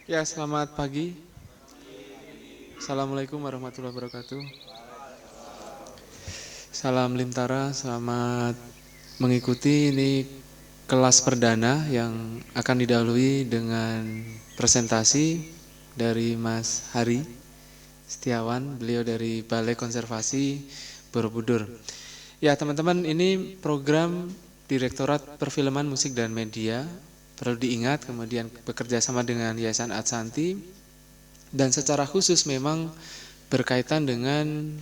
Ya, selamat pagi. Assalamualaikum warahmatullahi wabarakatuh. Salam Limtara, selamat mengikuti ini kelas perdana yang akan didahului dengan presentasi dari Mas Hari Setiawan, beliau dari Balai Konservasi Borobudur. Ya, teman-teman, ini program Direktorat Perfilman Musik dan Media. Perlu diingat, kemudian bekerja sama dengan Yayasan Adsanti, dan secara khusus memang berkaitan dengan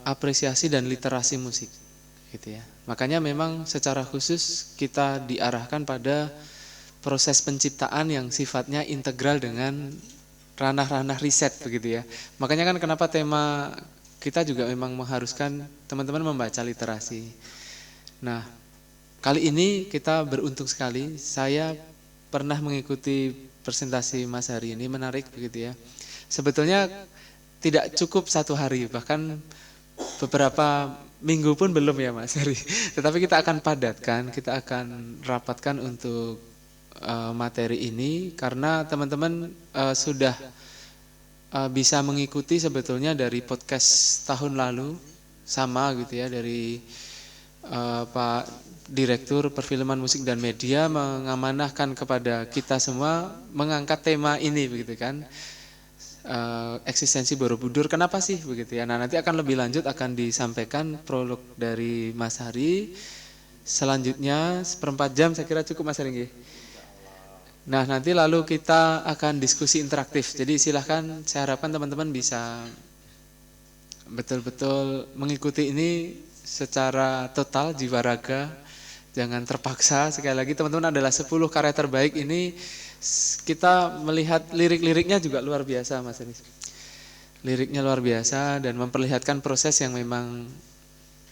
apresiasi dan literasi musik, gitu ya. Makanya memang secara khusus kita diarahkan pada proses penciptaan yang sifatnya integral dengan ranah-ranah riset, begitu ya. Makanya kan kenapa tema kita juga memang mengharuskan teman-teman membaca literasi. Nah, kali ini kita beruntung sekali, saya pernah mengikuti presentasi Mas Hari ini, menarik begitu ya. Sebetulnya tidak cukup satu hari, bahkan beberapa minggu pun belum ya Mas Hari. Tetapi kita akan padatkan, kita akan rapatkan untuk materi ini, karena teman-teman sudah bisa mengikuti sebetulnya dari podcast tahun lalu, sama gitu ya, dari Pak Direktur Perfilman Musik dan Media mengamanahkan kepada kita semua mengangkat tema ini, begitu kan, eksistensi Borobudur. Kenapa sih begitu ya? Nah, nanti akan lebih lanjut akan disampaikan prolog dari Mas Hari. Selanjutnya seperempat jam saya kira cukup Mas Hari. Nah, nanti lalu kita akan diskusi interaktif. Jadi silahkan, saya harapkan teman-teman bisa betul-betul mengikuti ini secara total, jiwa raga. Jangan terpaksa. Sekali lagi, teman-teman, adalah 10 karya terbaik ini. Kita melihat lirik-liriknya juga luar biasa Mas Anies. Liriknya luar biasa dan memperlihatkan proses yang memang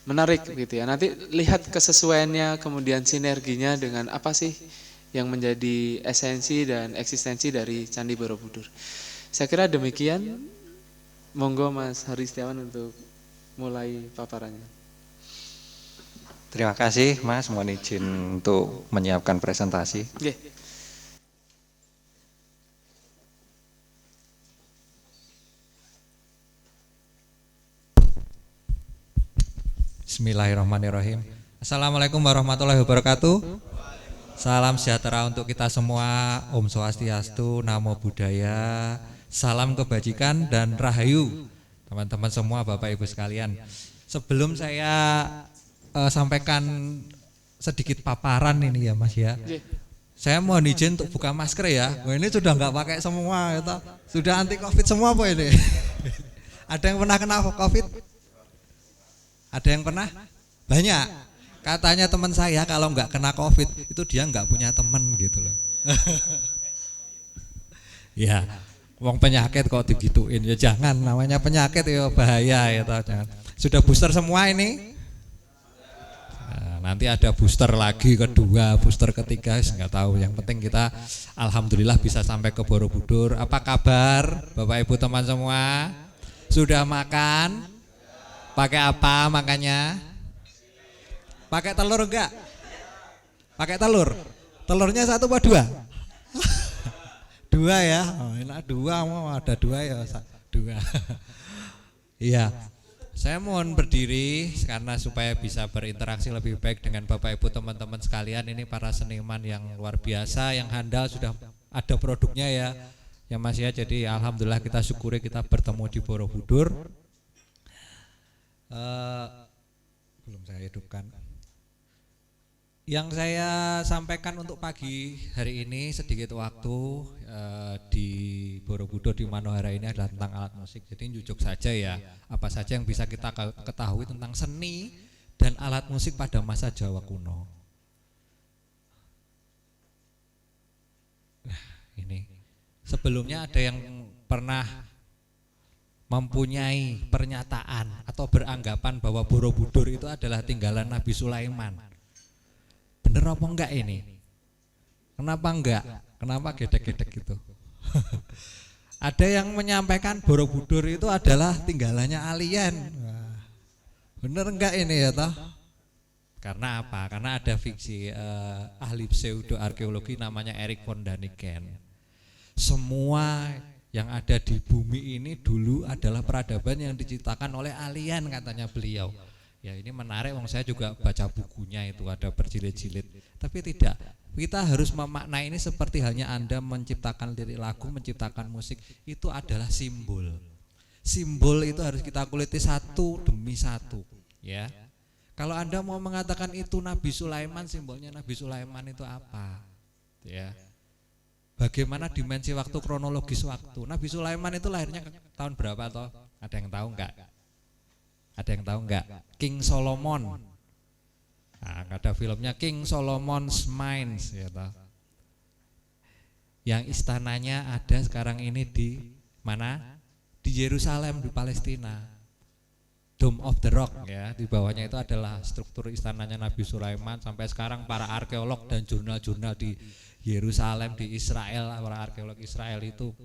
menarik gitu ya. Nanti lihat kesesuaiannya, kemudian sinerginya dengan apa sih yang menjadi esensi dan eksistensi dari Candi Borobudur. Saya kira demikian. Monggo Mas Hari Setiawan untuk mulai paparannya. Terima kasih Mas, mohon izin untuk menyiapkan presentasi. Bismillahirrahmanirrahim. Assalamualaikum warahmatullahi wabarakatuh. Salam sejahtera untuk kita semua. Om Swastiastu, Namo Buddhaya. Salam kebajikan dan rahayu teman-teman semua, Bapak Ibu sekalian. Sebelum saya sampaikan sedikit paparan ini ya Mas ya, saya mohon izin untuk buka masker ya. Wah, ini sudah nggak pakai semua, gitu. Sudah anti COVID semua apa ini? Ada yang pernah kena COVID? Ada yang pernah? Banyak. Katanya teman saya kalau nggak kena COVID itu dia nggak punya teman gitu loh. Ya, wong penyakit kok digituin ya jangan, namanya penyakit ya bahaya ya toh, jangan. Sudah booster semua ini? Nah, nanti ada booster lagi kedua, booster ketiga, nggak tahu. Yang penting kita alhamdulillah bisa sampai ke Borobudur. Apa kabar Bapak Ibu teman semua? Sudah makan? Pakai apa makannya? Pakai telur enggak? Pakai telur? Telurnya 1 apa 2? 2 ya? Oh, enak 2, mau ada 2 ya? 2. Iya. Saya mohon berdiri karena supaya bisa berinteraksi lebih baik dengan Bapak Ibu teman-teman sekalian. Ini para seniman yang luar biasa, yang handal, sudah ada produknya ya Mas ya. Jadi alhamdulillah kita syukuri kita bertemu di Borobudur. Belum saya hidupkan. Yang saya sampaikan untuk pagi hari ini sedikit waktu di Borobudur di Manohara ini adalah tentang alat musik. Jadi jujuk saja ya, apa saja yang bisa kita ketahui tentang seni dan alat musik pada masa Jawa kuno. Ini sebelumnya ada yang pernah mempunyai pernyataan atau beranggapan bahwa Borobudur itu adalah tinggalan Nabi Sulaiman. Bener apa enggak ini? Kenapa enggak? Kenapa gedek-gedek gitu? Ada yang menyampaikan Borobudur itu adalah tinggalannya alien. Bener enggak ini ya toh? Karena apa? Karena ada fiksi ahli pseudo arkeologi namanya Erik von Daniken. Semua yang ada di bumi ini dulu adalah peradaban yang diciptakan oleh alien katanya beliau. Ya ini menarik, wong saya juga baca bukunya itu ada berjilid-jilid. Tapi tidak, kita harus memaknai ini seperti halnya Anda menciptakan lirik lagu, menciptakan musik, itu adalah simbol. Simbol itu harus kita kuliti satu demi satu, ya. Kalau Anda mau mengatakan itu Nabi Sulaiman, simbolnya Nabi Sulaiman itu apa? Ya. Bagaimana dimensi waktu, kronologis waktu? Nabi Sulaiman itu lahirnya tahun berapa toh? Ada yang tahu enggak? Ada yang tahu enggak? King Solomon. Nah, ada filmnya King Solomon's Mines ya toh. Yang istananya ada sekarang ini di mana? Di Yerusalem di Palestina. Dome of the Rock ya, di bawahnya itu adalah struktur istananya Nabi Sulaiman. Sampai sekarang para arkeolog dan jurnal-jurnal di Yerusalem, di Israel, para arkeolog Israel itu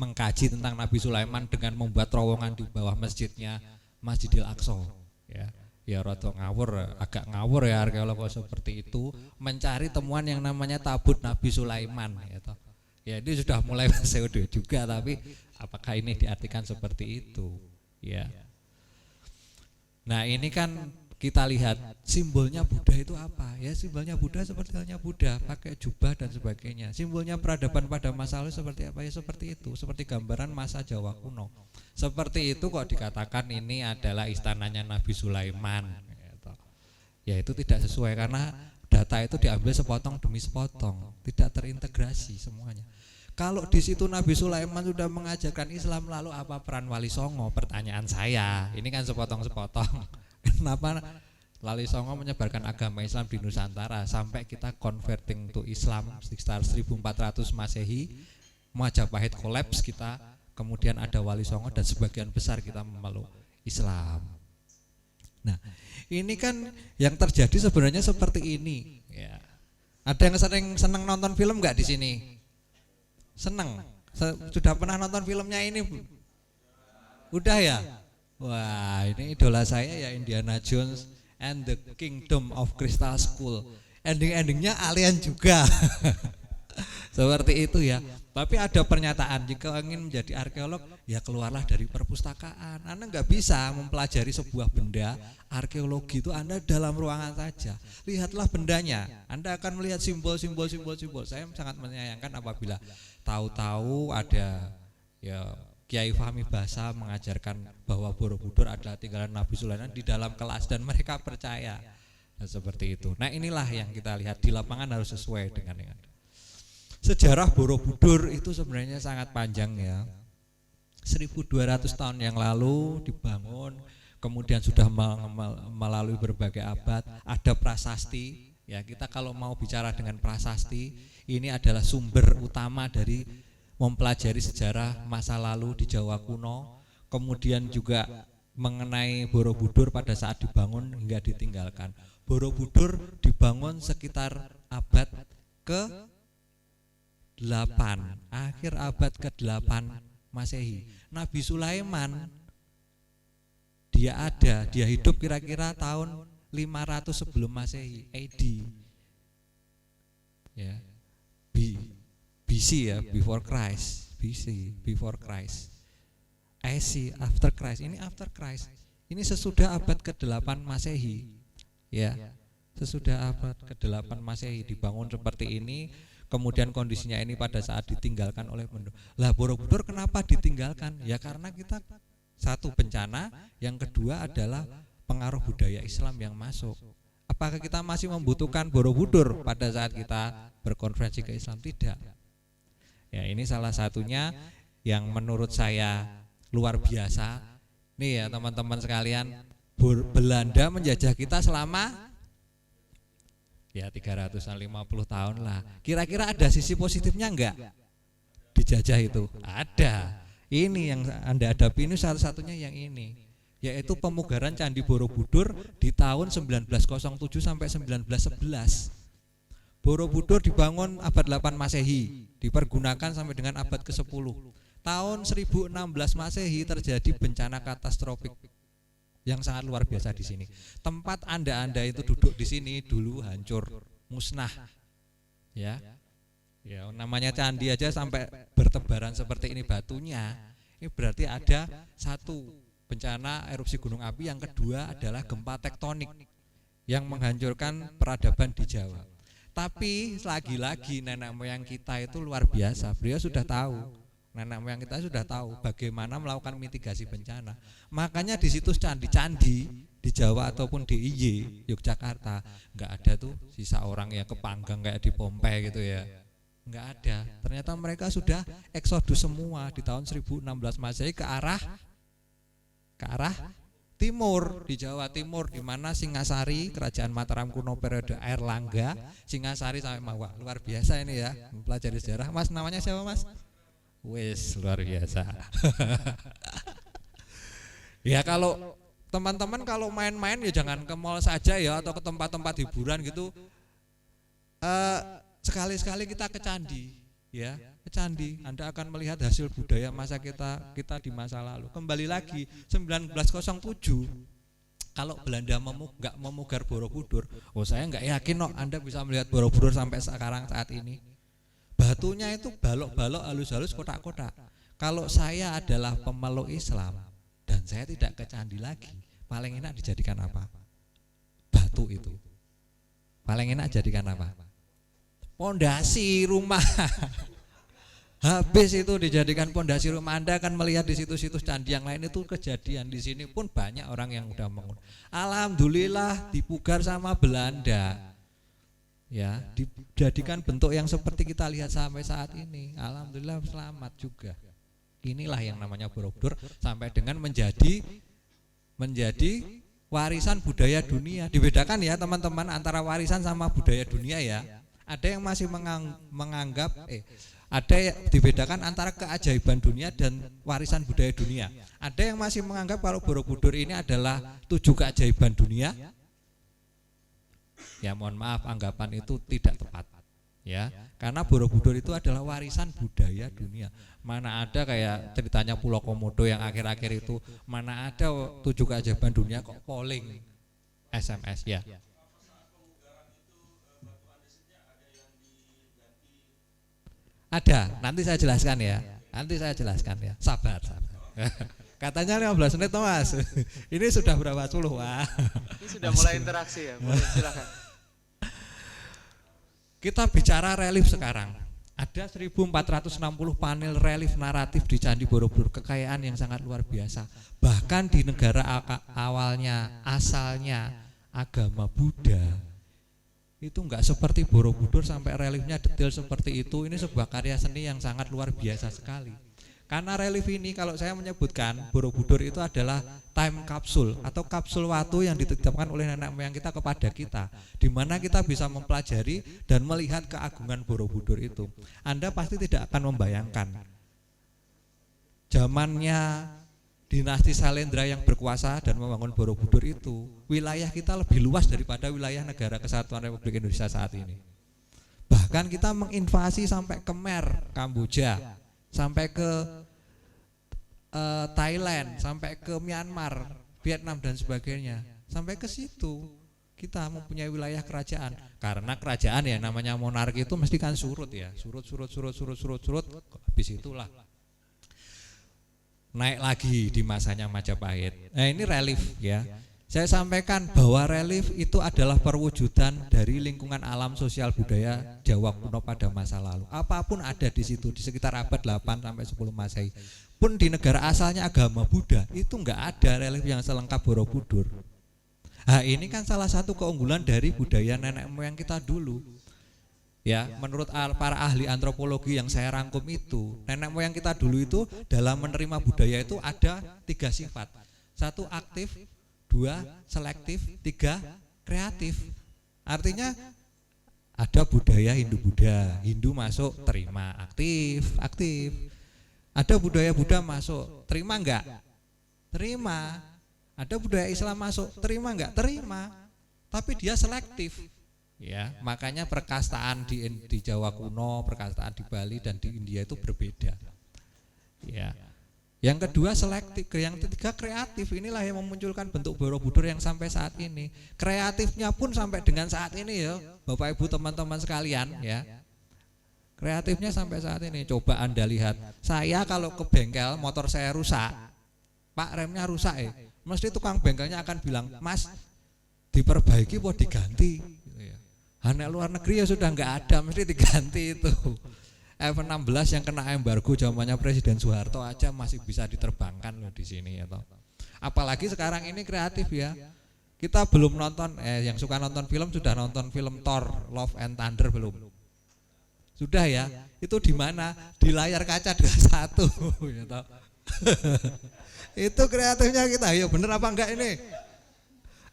mengkaji tentang Nabi Sulaiman dengan membuat terowongan di bawah masjidnya Masjidil Aqsa ya. Ya rada ngawur, agak ngawur ya arkeolog seperti itu mencari temuan yang namanya tabut Nabi Sulaiman ya toh. Ya ini sudah mulai pseudo juga, tapi apakah ini diartikan seperti itu ya. Nah ini kan kita lihat simbolnya Buddha itu apa ya, simbolnya Buddha seperti halnya Buddha pakai jubah dan sebagainya. Simbolnya peradaban pada masa lalu seperti apa ya, seperti itu, seperti gambaran masa Jawa kuno. Seperti itu kok dikatakan ini adalah istananya Nabi Sulaiman gitu. Ya itu tidak sesuai karena data itu diambil sepotong demi sepotong, tidak terintegrasi semuanya. Kalau di situ Nabi Sulaiman sudah mengajarkan Islam, lalu apa peran Wali Songo? Pertanyaan saya, ini kan sepotong-sepotong. Kenapa Wali Songo menyebarkan agama Islam di Nusantara sampai kita converting to Islam sekitar 1400 Masehi, Majapahit kolaps kita, kemudian ada Wali Songo dan sebagian besar kita memeluk Islam. Nah, ini kan yang terjadi sebenarnya seperti ini. Ya. Ada yang senang nonton film nggak di sini? Senang. Sudah pernah nonton filmnya ini? Udah ya? Wah, ini idola saya ya, Indiana Jones and the Kingdom of Crystal Skull. Ending-endingnya alien juga. Seperti itu ya. Tapi ada pernyataan, jika ingin menjadi arkeolog ya keluarlah dari perpustakaan. Anda nggak bisa mempelajari sebuah benda arkeologi itu Anda dalam ruangan saja. Lihatlah bendanya. Anda akan melihat simbol-simbol. Saya sangat menyayangkan apabila tahu-tahu ada ya Kiai Fahmi Basa mengajarkan bahwa Borobudur adalah tinggalan Nabi Sulaiman di dalam kelas dan mereka percaya. Nah, seperti itu. Nah, inilah yang kita lihat di lapangan harus sesuai dengan yang ada. Sejarah Borobudur itu sebenarnya sangat panjang ya. 1200 tahun yang lalu dibangun, kemudian sudah melalui berbagai abad, ada prasasti. Ya, kita kalau mau bicara dengan prasasti, ini adalah sumber utama dari mempelajari sejarah masa lalu di Jawa kuno. Kemudian juga mengenai Borobudur pada saat dibangun hingga ditinggalkan. Borobudur dibangun sekitar abad ke-8, akhir abad ke-8 Masehi. Nabi Sulaiman dia hidup kira-kira tahun 500 sebelum Masehi, AD. Ya. BC ya, before Christ. BC, before Christ. AC, after Christ. Ini after Christ. Ini sesudah abad ke-8 Masehi. Ya. Sesudah abad ke-8 Masehi dibangun seperti ini. Kemudian kondisinya ini pada saat ditinggalkan oleh penduduk. Lah Borobudur kenapa ditinggalkan? Ya karena kita satu bencana, yang kedua adalah pengaruh budaya Islam yang masuk. Apakah kita masih membutuhkan Borobudur pada saat kita berkonferensi ke Islam? Tidak. Ya ini salah satunya yang menurut saya luar biasa. Nih ya teman-teman sekalian, Belanda menjajah kita selama ya 350 tahun lah. Kira-kira ada sisi positifnya enggak? dijajah itu? Ada. Ini yang Anda hadapi ini satu-satunya yang ini, yaitu pemugaran Candi Borobudur di tahun 1907 sampai 1911. Borobudur dibangun abad 8 Masehi, dipergunakan sampai dengan abad ke-10. Tahun 1016 Masehi terjadi bencana katastrofik yang sangat luar biasa di sini. Tempat Anda itu duduk di sini dulu hancur, musnah. Ya. Ya, namanya candi aja sampai bertebaran seperti ini batunya. Ini berarti ada satu bencana erupsi gunung api, yang kedua adalah gempa tektonik yang menghancurkan peradaban di Jawa. Tapi lagi-lagi nenek moyang kita itu luar biasa. Beliau sudah tahu, nenek moyang kita sudah tahu bagaimana melakukan mitigasi bencana. Makanya di situ candi-candi di Jawa ataupun di IY Yogyakarta nggak ada tuh sisa orang yang kepanggang kayak di Pompei gitu ya. Enggak ada. Ternyata mereka sudah eksodus semua di tahun 1016 Masehi ke arah timur, di Jawa Timur, di mana Singasari, kerajaan Mataram kuno periode Airlangga, Singasari sampai Mawa. Luar biasa ini ya, mempelajari sejarah. Mas, namanya siapa, Mas? Wes, luar biasa. Ya, kalau teman-teman kalau main-main ya jangan ke mall saja ya, atau ke tempat-tempat hiburan gitu. Sekali-sekali kita ke candi, ya, ke candi. Anda akan melihat hasil budaya masa kita di masa lalu. Kembali lagi 1907, kalau Belanda nggak memugar Borobudur, saya nggak yakin Anda bisa melihat Borobudur sampai sekarang saat ini. Batunya itu balok-balok halus-halus, kotak-kotak. Kalau saya adalah pemeluk Islam dan saya tidak ke candi lagi, paling enak dijadikan apa? Batu itu. Paling enak jadikan apa? Pondasi rumah. Habis itu dijadikan pondasi rumah. Anda akan melihat di situs-situs candi yang lain itu kejadian. Di sini pun banyak orang yang udah bangun. Alhamdulillah dipugar sama Belanda. Ya, dijadikan bentuk yang seperti kita lihat sampai saat ini. Alhamdulillah selamat juga. Inilah yang namanya Borobudur sampai dengan menjadi warisan budaya dunia. Dibedakan ya teman-teman antara warisan sama budaya dunia ya. Ada yang masih menganggap ada yang dibedakan antara keajaiban dunia dan warisan budaya dunia. Ada yang masih menganggap kalau Borobudur ini adalah 7 keajaiban dunia. Ya mohon maaf, anggapan itu tidak tepat. Ya, karena Borobudur itu adalah warisan budaya dunia. Mana ada kayak ceritanya Pulau Komodo yang akhir-akhir itu, mana ada 7 keajaiban dunia kok polling SMS ya. Ada, nanti saya jelaskan ya. Sabar. Katanya 15 menit Mas. Ini sudah berapa puluh? Wah. Ini sudah mulai interaksi ya. Boleh, silakan. Kita bicara relief sekarang. Ada 1460 panel relief naratif di Candi Borobudur, kekayaan yang sangat luar biasa. Bahkan di negara asalnya agama Buddha, itu enggak seperti Borobudur sampai reliefnya detail seperti itu. Ini sebuah karya seni yang sangat luar biasa sekali. Karena relief ini, kalau saya menyebutkan Borobudur itu adalah time capsule atau kapsul waktu yang ditetapkan oleh nenek moyang kita kepada kita, di mana kita bisa mempelajari dan melihat keagungan Borobudur itu. Anda pasti tidak akan membayangkan zamannya dinasti Salendra yang berkuasa dan membangun Borobudur itu, wilayah kita lebih luas daripada wilayah Negara Kesatuan Republik Indonesia saat ini. Bahkan kita menginvasi sampai ke Khmer, Kamboja, sampai ke Thailand, sampai ke Myanmar, Vietnam dan sebagainya. Sampai ke situ kita mempunyai wilayah kerajaan. Karena kerajaan ya namanya monarki itu mesti kan surut ya, surut. Habis itulah naik lagi di masanya Majapahit. Nah ini relief ya. Saya sampaikan bahwa relief itu adalah perwujudan dari lingkungan alam sosial budaya Jawa kuno pada masa lalu. Apapun ada di situ, di sekitar abad 8 sampai 10 Masehi. Pun di negara asalnya agama Buddha, itu enggak ada relief yang selengkap Borobudur. Nah ini kan salah satu keunggulan dari budaya nenek moyang kita dulu. Ya, menurut para ahli antropologi yang saya rangkum itu, nenek moyang kita dulu itu dalam menerima budaya itu ada 3 sifat. 1 aktif, 2 selektif, 3 kreatif. Artinya Ada budaya Hindu-Buddha, Hindu masuk terima, aktif, aktif. Ada budaya Buddha masuk, terima enggak? Terima. Ada budaya Islam masuk, terima enggak? Terima. Tapi dia selektif. Ya, makanya perkastaan di Jawa kuno, perkastaan di Bali dan di India itu berbeda. Ya. Yang kedua selektif, yang ketiga kreatif. Inilah yang memunculkan bentuk Borobudur yang sampai saat ini. Kreatifnya pun sampai dengan saat ini ya, Bapak Ibu teman-teman sekalian ya. Kreatifnya sampai saat ini. Coba Anda lihat, saya kalau ke bengkel motor saya rusak, Pak remnya rusak mesti tukang bengkelnya akan bilang, Mas diperbaiki atau diganti. Anak luar negeri ya sudah nggak ada, mesti diganti itu. F-16 yang kena embargo zamannya Presiden Soeharto aja masih bisa diterbangkan loh di sini ya toh. Apalagi sekarang ini kreatif ya. Kita belum nonton, yang suka nonton film sudah nonton film Thor Love and Thunder belum? Sudah ya. Itu di mana? Di layar kaca 21 ya toh. Itu kreatifnya kita. Ya bener apa enggak ini?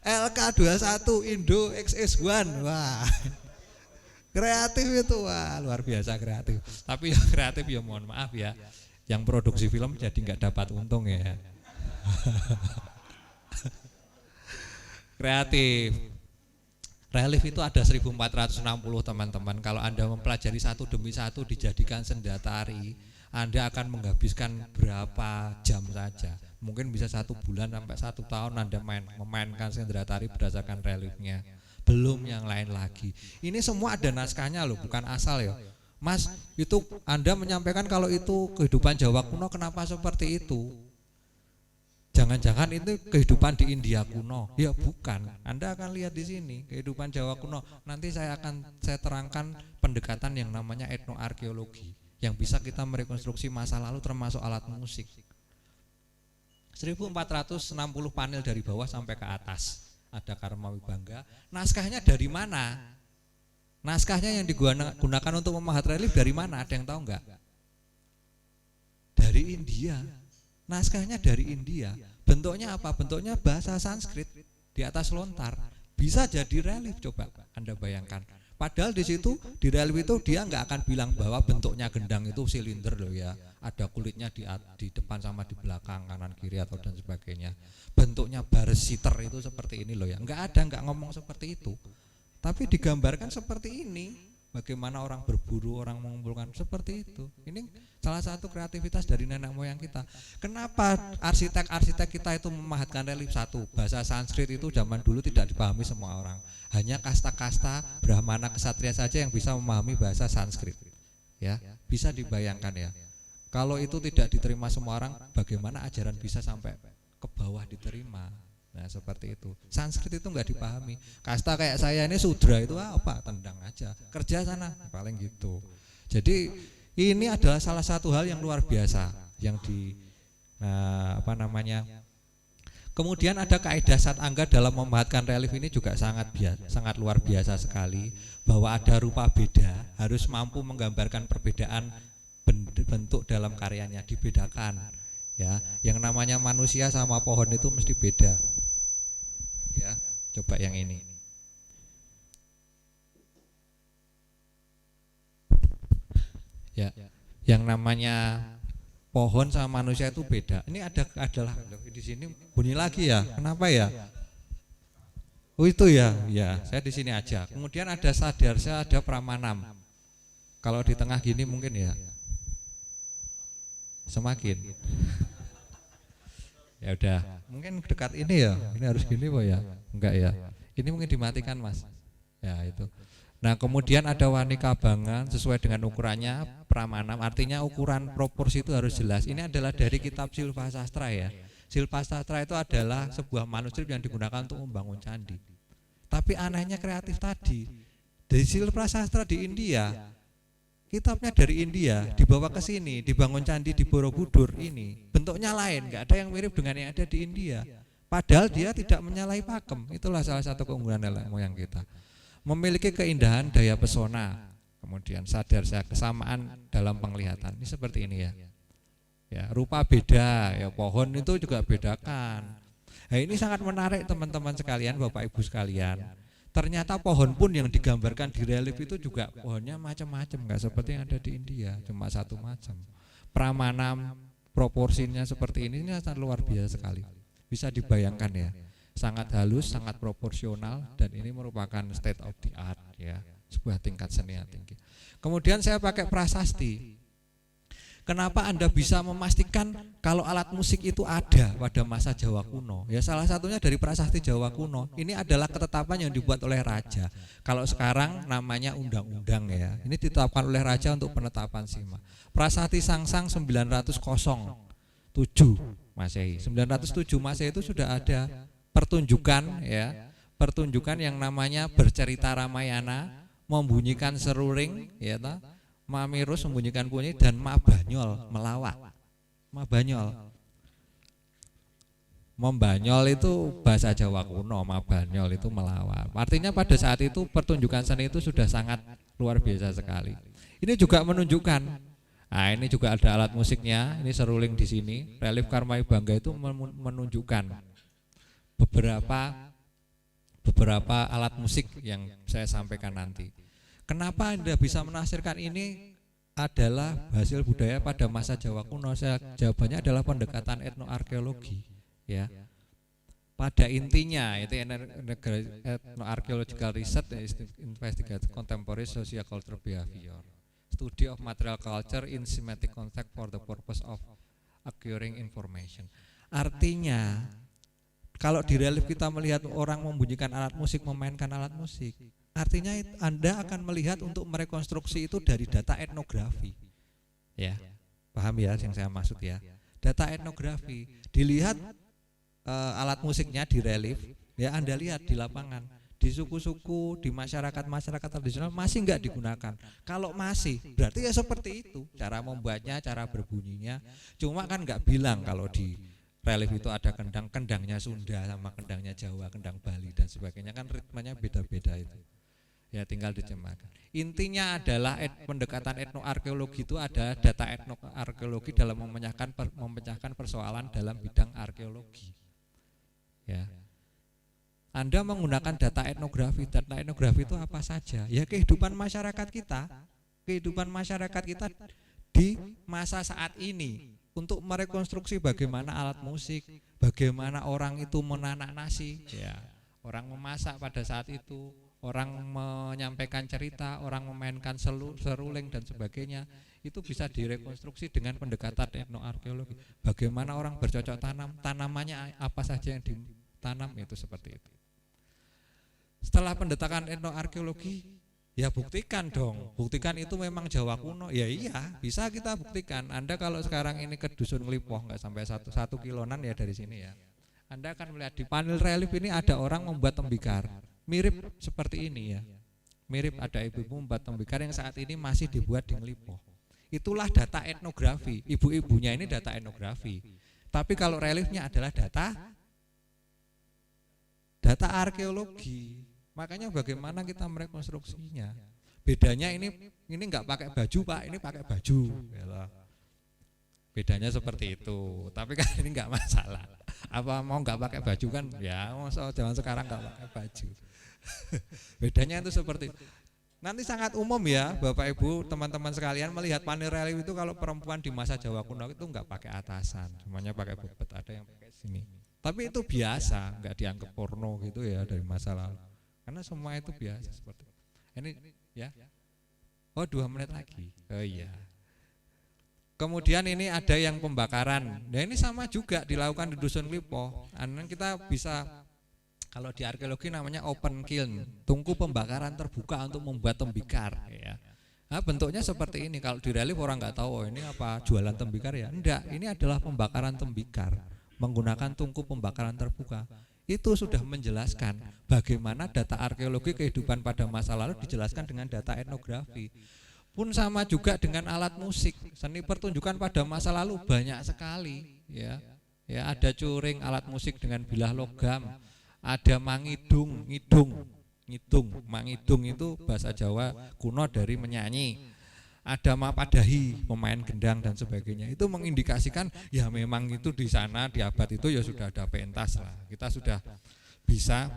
LK21 Indo XS1. Wah. Kreatif itu, wah luar biasa kreatif. Tapi yang kreatif ya mohon maaf ya, yang produksi film jadi nggak dapat untung ya. Kreatif. Relief itu ada 1460 teman-teman. Kalau Anda mempelajari satu demi satu dijadikan senjata tari, Anda akan menghabiskan berapa jam saja. Mungkin bisa 1 bulan sampai 1 tahun Anda memainkan sendera tari berdasarkan reliefnya. Belum yang lain lagi. Ini semua ada naskahnya loh, bukan asal ya. Mas, itu Anda menyampaikan kalau itu kehidupan Jawa kuno, kenapa seperti itu? Jangan-jangan itu kehidupan di India kuno? Ya bukan. Anda akan lihat di sini kehidupan Jawa kuno. Nanti saya terangkan pendekatan yang namanya etnoarkeologi, yang bisa kita merekonstruksi masa lalu termasuk alat musik. 1460 panel dari bawah sampai ke atas. Ada Karma Wibangga. Naskahnya dari mana? Naskahnya yang digunakan untuk memahat relief dari mana? Ada yang tahu enggak? Dari India. Naskahnya dari India. Bentuknya apa? Bentuknya bahasa Sanskrit di atas lontar. Bisa jadi relief, coba Anda bayangkan. Padahal di situ, di relief itu dia enggak akan bilang bahwa bentuknya gendang itu silinder loh ya. Ada kulitnya di depan sama di belakang, kanan kiri atau dan sebagainya. Bentuknya barsiter itu seperti ini loh ya. Enggak ada, enggak ngomong seperti itu. Tapi digambarkan seperti ini. Bagaimana orang berburu, orang mengumpulkan seperti itu. Ini salah satu kreativitas dari nenek moyang kita. Kenapa arsitek-arsitek kita itu memahatkan relief? Satu, bahasa Sanskrit itu zaman dulu tidak dipahami semua orang. Hanya kasta-kasta Brahmana kesatria saja yang bisa memahami bahasa Sanskrit. Ya, bisa dibayangkan ya. Kalau itu tidak diterima semua orang, bagaimana ajaran bisa sampai ke bawah diterima? Nah seperti itu. Sanskrit itu nggak dipahami. Kasta kayak saya ini sudra itu apa? Tendang aja. Kerja sana paling gitu. Jadi ini adalah salah satu hal yang luar biasa yang Kemudian ada kaidah Satangga dalam memahatkan relief ini juga sangat luar biasa sekali, bahwa ada rupa beda harus mampu menggambarkan perbedaan bentuk dalam karyanya, dibedakan. Ya, yang namanya manusia sama pohon itu mesti beda. Ya, coba yang ini. Ya, yang namanya pohon sama manusia itu beda. Ini adalah di sini bunyi lagi ya. Kenapa ya? Oh itu ya, ya. Saya di sini aja. Kemudian ada Sadarsa, ada Pramanam. Kalau di tengah gini mungkin ya. Semakin. Ya udah, mungkin dekat ini ya. Ini harus gini Pak ya? Enggak ya. Ini mungkin dimatikan Mas. Ya itu. Nah, kemudian ada Wanika Bangan sesuai dengan ukurannya Pramanam, artinya ukuran proporsi itu harus jelas. Ini adalah dari kitab Silpa Sastra ya. Silpa Sastra itu adalah sebuah manuskrip yang digunakan untuk membangun candi. Tapi anehnya kreatif tadi. Dari Silpa Sastra di India, kitabnya dari India dibawa ke sini, dibangun candi di Borobudur ini. Bentuknya lain, enggak ada yang mirip dengan yang ada di India. Padahal dia tidak menyalahi pakem. Itulah salah satu keunggulan nenek moyang kita. Memiliki keindahan daya pesona, kemudian Sadarsa, kesamaan dalam penglihatan. Ini seperti ini ya. Ya, rupa beda, ya pohon itu juga bedakan. Nah, ini sangat menarik teman-teman sekalian, Bapak Ibu sekalian. Ternyata pohon pun yang digambarkan di relief itu juga pohonnya macam-macam, nggak seperti yang ada di India, cuma satu macam. Pramanam, proporsinya seperti ini sangat luar biasa sekali. Bisa dibayangkan ya, sangat halus, sangat proporsional, dan ini merupakan state of the art ya, sebuah tingkat seni yang tinggi. Kemudian saya pakai prasasti. Kenapa Anda bisa memastikan kalau alat musik itu ada pada masa Jawa kuno? Ya salah satunya dari prasasti Jawa kuno. Ini adalah ketetapan yang dibuat oleh raja. Kalau sekarang namanya undang-undang ya. Ini ditetapkan oleh raja untuk penetapan sima. Prasasti Sangsang 907 Masehi. 907 Masehi itu sudah ada pertunjukan ya. Pertunjukan yang namanya bercerita Ramayana, membunyikan seruring ya toh. Mamirus membunyikan bunyi dan mabanyol melawak. Mabanyol. Membanyol itu bahasa Jawa kuno, mabanyol itu melawak. Artinya pada saat itu pertunjukan seni itu sudah sangat luar biasa sekali. Ini juga menunjukkan. Nah, ini juga ada alat musiknya, ini seruling di sini. Relief Karmai Bangga itu menunjukkan beberapa alat musik yang saya sampaikan nanti. Kenapa Anda bisa menafsirkan ini adalah hasil budaya pada masa Jawa kuno? Jawabannya adalah pendekatan etnoarkeologi ya. Pada intinya itu etnoarchaeological research investigate contemporary social cultural behavior, study of material culture in semantic context for the purpose of acquiring information. Artinya kalau di relief kita melihat orang membunyikan alat musik, memainkan alat musik, artinya Anda akan melihat untuk merekonstruksi itu dari data etnografi. Ya. Paham ya yang saya maksud ya? Data etnografi, dilihat alat musiknya di relief, ya Anda lihat di lapangan, di suku-suku, di masyarakat tradisional masih enggak digunakan. Kalau masih, berarti ya seperti itu, cara membuatnya, cara berbunyinya. Cuma kan enggak bilang kalau di relief itu ada kendangnya Sunda sama kendangnya Jawa, kendang Bali dan sebagainya, kan ritmenya beda-beda itu. Ya tinggal dicemakan. Intinya adalah pendekatan etnoarkeologi itu ada data etnoarkeologi dalam memecahkan persoalan dalam bidang arkeologi. Ya. Anda menggunakan data etnografi. Data etnografi itu apa saja? Ya kehidupan masyarakat kita. Kehidupan masyarakat kita di masa saat ini untuk merekonstruksi bagaimana alat musik, bagaimana orang itu menanak nasi, ya. Orang memasak pada saat itu, orang menyampaikan cerita, orang memainkan seruling dan sebagainya, itu bisa direkonstruksi dengan pendekatan etnoarkeologi. Bagaimana orang bercocok tanam, tanamannya apa saja yang ditanam, itu seperti itu. Setelah pendekatan etnoarkeologi, ya buktikan dong, buktikan itu memang Jawa kuno. Ya iya, bisa kita buktikan. Anda kalau sekarang ini ke Dusun Nglipoh, nggak sampai satu kilonan ya dari sini ya, Anda akan melihat di panel relief ini ada orang membuat tembikar. Mirip seperti ini ya. Mirip ada ibu-ibu membuat tembikar yang saat ini masih dibuat di Nglipoh. Itulah data etnografi. Ibu-ibunya ini data etnografi. Tapi kalau reliefnya adalah data arkeologi. Makanya bagaimana kita merekonstruksinya. Bedanya ini enggak pakai baju, Pak, ini pakai baju. Bedanya seperti itu. Tapi kan ini enggak masalah. Apa mau enggak pakai baju kan? Ya, masa zaman sekarang enggak pakai baju. Bedanya itu seperti itu. Nanti sangat umum ya Bapak Ibu teman-teman sekalian melihat panel relief itu kalau perempuan di masa Jawa kuno itu enggak pakai atasan, semuanya pakai bebet, ada yang pakai sini. Tapi itu biasa, enggak dianggap porno gitu ya dari masa lalu. Karena semua itu biasa seperti itu. Ini ya. Oh 2 menit lagi. Oh iya. Kemudian ini ada yang pembakaran. Nah ini sama juga dilakukan di Dusun Nglipoh. Kita bisa, kalau di arkeologi namanya open kiln, tungku pembakaran terbuka untuk membuat tembikar. Ya. Nah, bentuknya seperti ini. Kalau di relief orang nggak tahu, oh, ini apa jualan tembikar ya? Enggak, ini adalah pembakaran tembikar menggunakan tungku pembakaran terbuka. Itu sudah menjelaskan bagaimana data arkeologi kehidupan pada masa lalu dijelaskan dengan data etnografi. Pun sama juga dengan alat musik. Seni pertunjukan pada masa lalu banyak sekali ya. Ya, ada curing, alat musik dengan bilah logam, ada mangidung, ngidung. Mangidung itu bahasa Jawa kuno dari menyanyi. Ada mapadahi, pemain gendang dan sebagainya. Itu mengindikasikan ya memang itu di sana di abad itu ya sudah ada pentas lah. Kita sudah bisa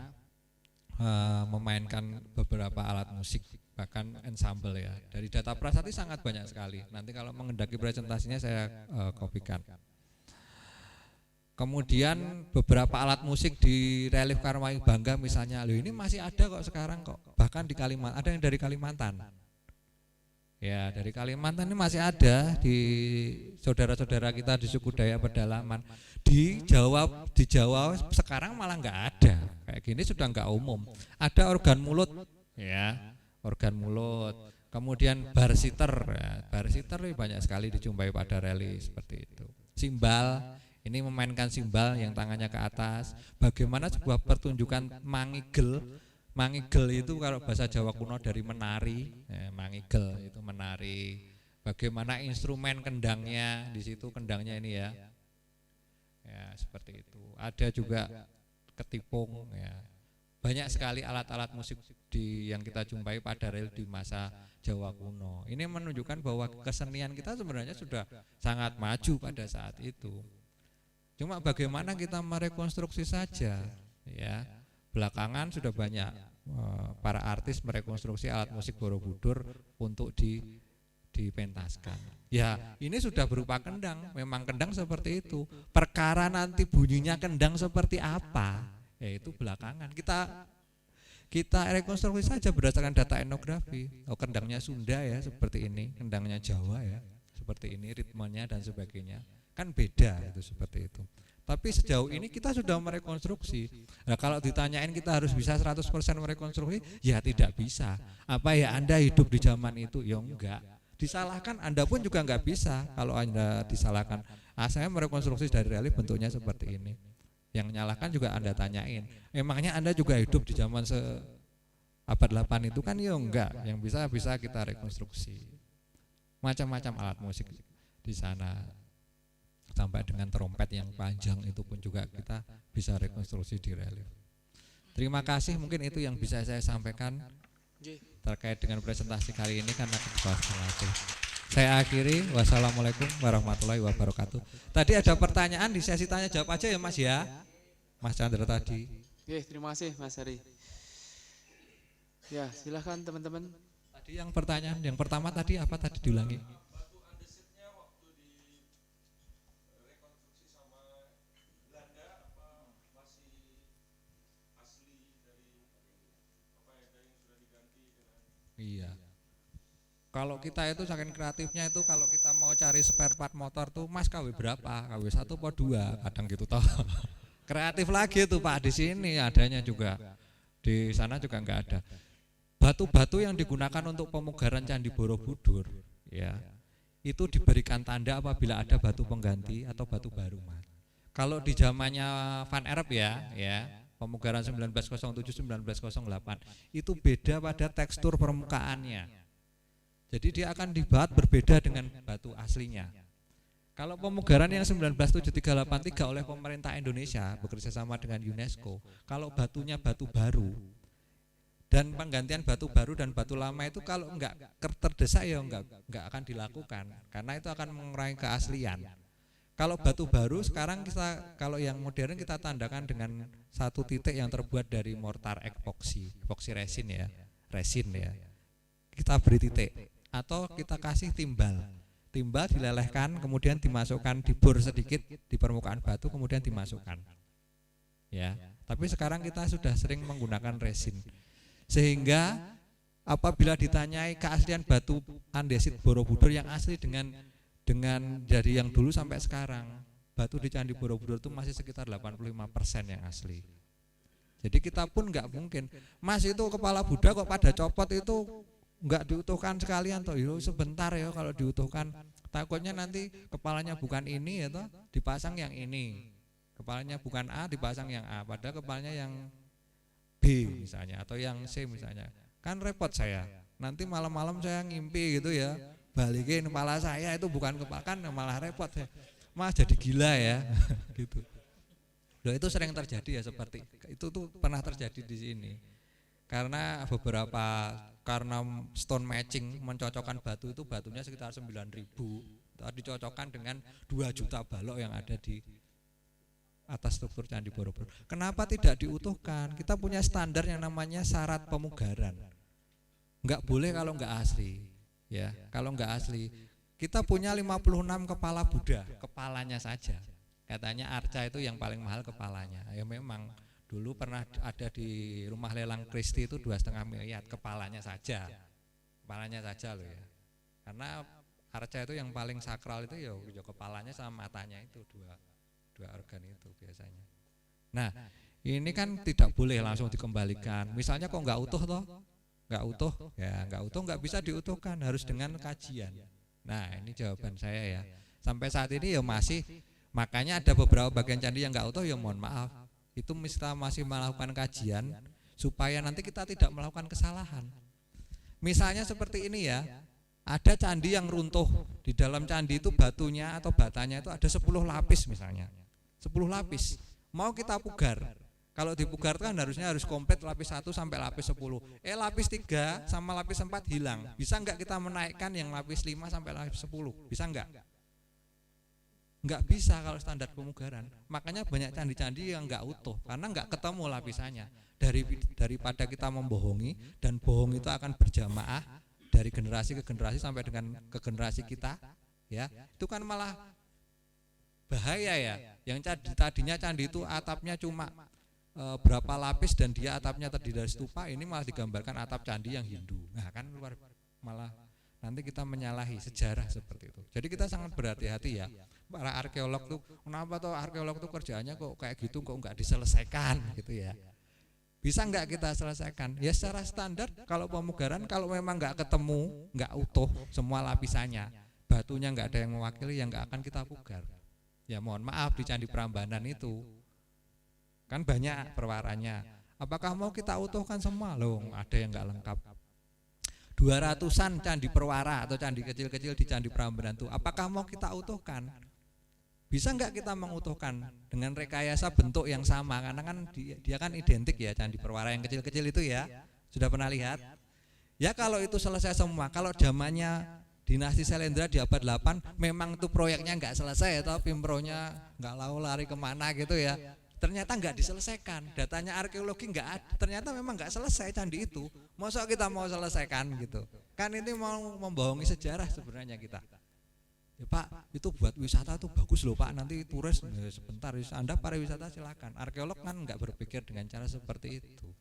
memainkan beberapa alat musik, bahkan ensemble ya. Dari data prasasti sangat banyak sekali. Nanti kalau mengendaki presentasinya saya kopikan. Kemudian beberapa alat musik di relief Karmawi Bangga misalnya, loh ini masih ada kok sekarang kok. Bahkan di Kalimantan, ada yang dari Kalimantan. Ya, dari Kalimantan ini masih ada di saudara-saudara kita di suku Dayak pedalaman. Di Jawa sekarang malah nggak ada. Kayak gini sudah nggak umum. Ada organ mulut, ya, organ mulut. Kemudian barsiter, ya, barsiter banyak sekali dijumpai pada reli seperti itu. Simbal, ini memainkan simbal yang tangannya ke atas. Bagaimana sebuah pertunjukan mangigel. Mangigel itu kalau bahasa Jawa kuno dari menari, ya, mangigel itu menari. Bagaimana instrumen kendangnya, di situ kendangnya ini ya. Ya, seperti itu. Ada juga ketipung ya. Banyak sekali alat-alat musik yang kita jumpai pada rel di masa Jawa kuno. Ini menunjukkan bahwa kesenian kita sebenarnya sudah sangat maju pada saat itu. Cuma bagaimana kita merekonstruksi saja, ya. Belakangan sudah banyak para artis merekonstruksi alat musik Borobudur untuk dipentaskan. Ya, ini sudah berupa kendang, memang kendang seperti itu. Perkara nanti bunyinya kendang seperti apa, yaitu belakangan. Kita rekonstruksi saja berdasarkan data etnografi. Oh, kendangnya Sunda ya seperti ini, kendangnya Jawa ya seperti ini, ritmenya dan sebagainya. Kan beda itu seperti itu. Tapi sejauh ini kita sudah merekonstruksi. Nah, kalau ditanyain kita harus bisa 100% merekonstruksi, ya tidak bisa. Apa ya Anda hidup di zaman itu? Ya enggak. Disalahkan Anda pun juga enggak bisa kalau Anda disalahkan. Saya merekonstruksi dari relief bentuknya seperti ini. Yang menyalahkan juga Anda tanyain. Emangnya Anda juga hidup di zaman abad 8 itu kan? Ya enggak. Yang bisa kita rekonstruksi. Macam-macam alat musik di sana. Sampai dengan trompet yang panjang itu pun juga kita bisa rekonstruksi di relief. Terima kasih, mungkin itu yang bisa saya sampaikan terkait dengan presentasi kali ini karena keterbatasan waktu. Saya akhiri, wassalamualaikum warahmatullahi wabarakatuh. Tadi ada pertanyaan di sesi tanya jawab aja ya Mas ya, Mas Chandra tadi. Oke, terima kasih Mas Hari. Ya, silahkan teman-teman. Tadi yang pertanyaan, yang pertama tadi apa tadi diulangi? Iya. Kalau kita itu saking kreatifnya itu kalau kita mau cari spare part motor tuh Mas KW berapa? KW 1 atau 2? Kadang gitu toh. Kreatif lagi tuh Pak, di sini adanya juga. Di sana juga enggak ada. Batu-batu yang digunakan untuk pemugaran Candi Borobudur ya. Itu diberikan tanda apabila ada batu pengganti atau batu baru, Mas. Kalau di zamannya Van Erp ya. Pemugaran 1907-1908 itu beda pada tekstur permukaannya. Jadi dia akan dibuat berbeda dengan batu aslinya. Kalau pemugaran yang 1973-83 oleh pemerintah Indonesia bekerja sama dengan UNESCO, kalau batunya batu baru dan penggantian batu baru dan batu lama itu kalau enggak terdesak ya enggak akan dilakukan karena itu akan mengurangi keaslian. Kalau batu baru sekarang kalau yang modern kita tandakan dengan satu titik yang terbuat dari mortar epoksi resin ya, Kita beri titik atau kita kasih timbal dilelehkan kemudian dimasukkan dibor sedikit di permukaan batu kemudian dimasukkan. Ya, tapi sekarang kita sudah sering menggunakan resin. Sehingga apabila ditanyai keaslian batu andesit Borobudur yang asli dengan dari yang dulu sampai sekarang, batu di Candi Borobudur itu masih sekitar 85% yang asli. Jadi kita pun nggak mungkin, Mas itu kepala Buddha kok pada copot itu nggak diutuhkan sekalian toh, yo sebentar ya kalau diutuhkan, takutnya nanti kepalanya bukan ini ya toh, dipasang yang ini, kepalanya bukan A dipasang yang A, padahal kepalanya yang B misalnya atau yang C misalnya, kan repot saya. Nanti malam-malam saya ngimpi gitu ya. Balikin kepala saya itu bukan kepala, kan malah repot ya. Mas jadi gila ya gitu. Loh, itu sering terjadi ya seperti itu tuh pernah terjadi di sini. Karena karena stone matching mencocokkan batu itu batunya sekitar 9.000. Dicocokkan dengan 2 juta balok yang ada di atas struktur Candi Borobudur. Kenapa tidak diutuhkan? Kita punya standar yang namanya syarat pemugaran. Enggak boleh kalau enggak asli. Ya, kalau enggak asli. Kita punya 56 kepala Buddha, kepalanya saja. Katanya arca itu yang paling mahal kepalanya. Ya memang dulu pernah ada di rumah lelang Christie itu 2,5 miliar kepalanya saja. Kepalanya saja loh ya. Karena arca itu yang paling sakral itu ya kepalanya sama matanya itu dua organ itu biasanya. Nah, ini kan tidak boleh langsung dikembalikan. Misalnya kok nggak utuh toh? Nggak utuh, ya nggak utuh nggak bisa diutuhkan, harus dengan kajian. Nah, ini jawaban saya ya. Sampai saat ini ya masih, makanya ada beberapa bagian candi yang nggak utuh ya mohon maaf. Itu kita masih melakukan kajian supaya nanti kita tidak melakukan kesalahan. Misalnya seperti ini ya. Ada candi yang runtuh, di dalam candi itu batunya atau batanya itu ada 10 lapis misalnya. 10 lapis, mau kita pugar. Kalau dipugar kan harus komplit lapis 1 sampai lapis 10. Lapis 3 sama lapis 4 hilang. Bisa enggak kita menaikkan yang lapis 5 sampai lapis 10? Bisa enggak? Enggak bisa kalau standar pemugaran. Makanya banyak candi-candi yang enggak utuh karena enggak ketemu lapisannya. Daripada kita membohongi, dan bohong itu akan berjamaah dari generasi ke generasi sampai dengan ke generasi kita, ya itu kan malah bahaya ya. Yang tadinya candi itu atapnya cuma berapa lapis dan dia atapnya terdiri dari stupa, ini malah digambarkan atap candi yang Hindu. Nah kan malah nanti kita menyalahi sejarah seperti itu. Jadi kita sangat berhati-hati ya. Para arkeolog tuh, kenapa tuh arkeolog tuh kerjaannya kok kayak gitu, kok nggak diselesaikan gitu ya. Bisa enggak kita selesaikan? Ya secara standar kalau pemugaran, kalau memang enggak ketemu, enggak utuh semua lapisannya, batunya enggak ada yang mewakili, yang enggak akan kita pugar. Ya mohon maaf, di Candi Prambanan itu kan banyak perwaranya. Apakah mau kita utuhkan semua? Loh, ada yang enggak lengkap. 200-an candi perwara atau candi kecil-kecil di Candi Prambanan itu, apakah mau kita utuhkan? Bisa enggak kita mengutuhkan dengan rekayasa bentuk yang sama, karena kan dia kan identik ya, candi perwara yang kecil-kecil itu ya. Sudah pernah lihat? Ya kalau itu selesai semua, kalau zamannya dinasti Selendra di abad 8 memang itu proyeknya enggak selesai atau pimpronya enggak tahu lari kemana gitu ya. Ternyata enggak diselesaikan, datanya arkeologi enggak ada, ternyata memang enggak selesai candi itu. Masa kita mau selesaikan gitu? Kan ini mau membohongi sejarah sebenarnya kita. Ya Pak, itu buat wisata tuh bagus loh Pak, nanti turis sebentar, Anda pariwisata silakan. Arkeolog kan enggak berpikir dengan cara seperti itu.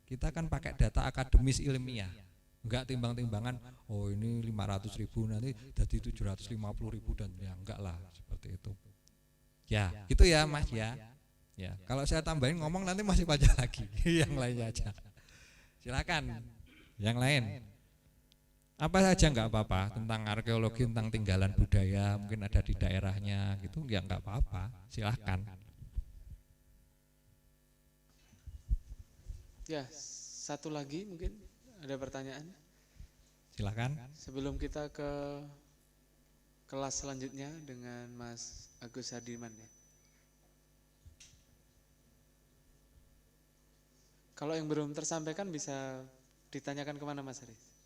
Kita kan pakai data akademis ilmiah, enggak timbang-timbangan, oh ini 500.000 nanti jadi 750.000 dan ya enggak lah seperti itu. Ya, itu ya Mas ya. Ya, kalau saya tambahin ngomong nanti masih panjang lagi. Yang lainnya aja. Silakan. Yang lain. Apa saja enggak apa-apa tentang arkeologi, tentang tinggalan budaya, mungkin ada di daerahnya gitu, ya enggak apa-apa, silahkan. Ya, satu lagi mungkin ada pertanyaan. Silahkan. Sebelum kita ke kelas selanjutnya dengan Mas Agus Hardiman ya. Kalau yang belum tersampaikan bisa ditanyakan kemana Mas Haris?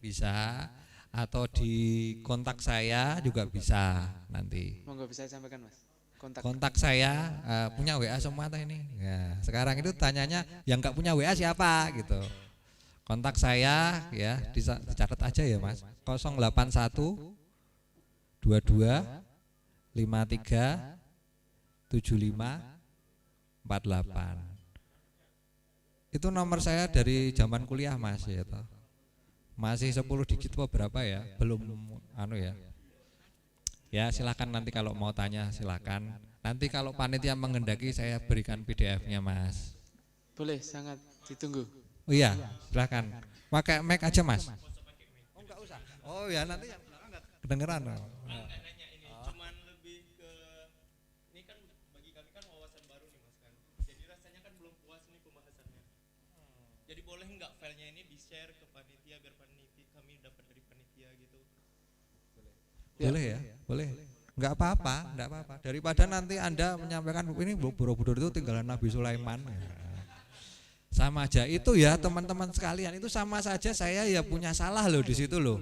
Bisa, atau di kontak saya juga bisa nanti. Monggo bisa sampaikan Mas. Kontak saya punya WA semua tuh ini. Ya, sekarang itu tanyanya yang nggak punya WA siapa gitu. Kontak saya ya dicatat aja ya Mas. 081 22 53 75 48. Itu nomor saya dari zaman kuliah Mas ya toh. Masih 10 digit apa berapa ya? Belum anu ya. Ya silakan nanti kalau mau tanya silakan. Nanti kalau panitia mengendaki saya berikan PDF-nya Mas. Boleh, sangat ditunggu. Oh iya, silakan. Pakai mic aja Mas. Oh enggak usah. Oh ya nanti yang belakang enggak kedengeran. Nanya ini cuman lebih ke ini kan bagi kami kan wawasan baru nih Mas kan. Jadi rasanya kan belum puas nih pembahasannya. Jadi boleh nggak filenya ini di-share ke panitia biar panitia kami dapat dari panitia gitu. Boleh ya? Boleh. Enggak apa-apa, enggak apa-apa. Daripada nanti Anda menyampaikan ini Borobudur itu tinggalan Nabi Sulaiman. Sama aja itu ya teman-teman sekalian, itu sama saja saya ya punya salah loh di situ loh.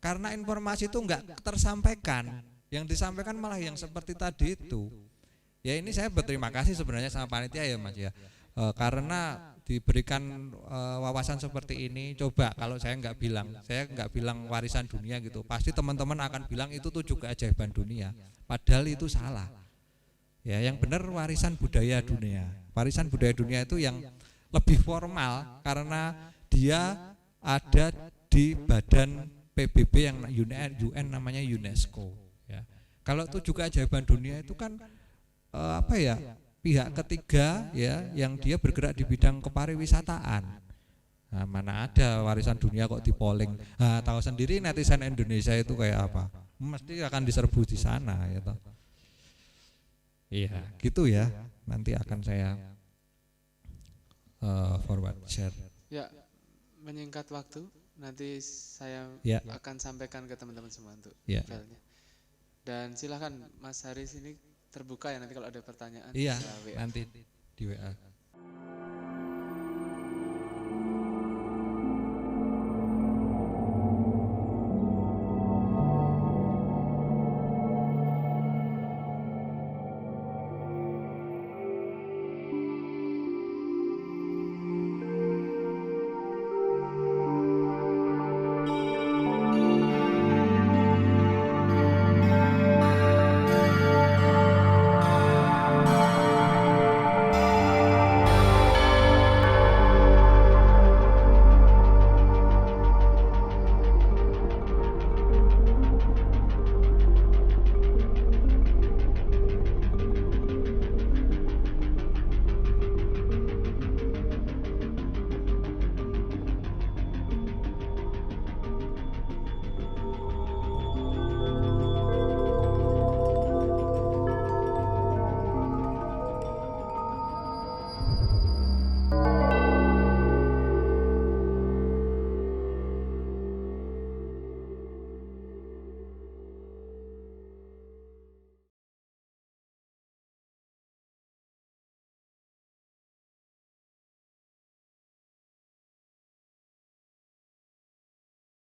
karena informasi itu enggak tersampaikan. Yang disampaikan malah yang seperti tadi itu. Ya ini saya berterima kasih sebenarnya sama panitia ya Mas ya. Karena diberikan wawasan seperti ini. Coba kalau saya nggak bilang warisan dunia gitu, pasti teman-teman akan bilang itu tuh juga keajaiban dunia. Padahal itu salah. Ya, yang benar warisan budaya dunia. Warisan budaya dunia itu yang lebih formal karena dia ada di badan PBB yang UN namanya UNESCO. Ya. Kalau itu juga keajaiban dunia itu kan pihak ketiga ya yang dia bergerak di bidang kepariwisataan. Nah, mana ada warisan dunia kok dipoling. Nah, tahu sendiri netizen Indonesia itu kayak apa? Mesti akan diserbu di sana ya toh. Iya, gitu ya. Nanti akan saya forward share. Ya, menyingkat waktu, nanti saya akan sampaikan ke teman-teman semua untuk filenya. Dan silakan Mas Haris ini terbuka ya nanti kalau ada pertanyaan. Iya, nanti di WA.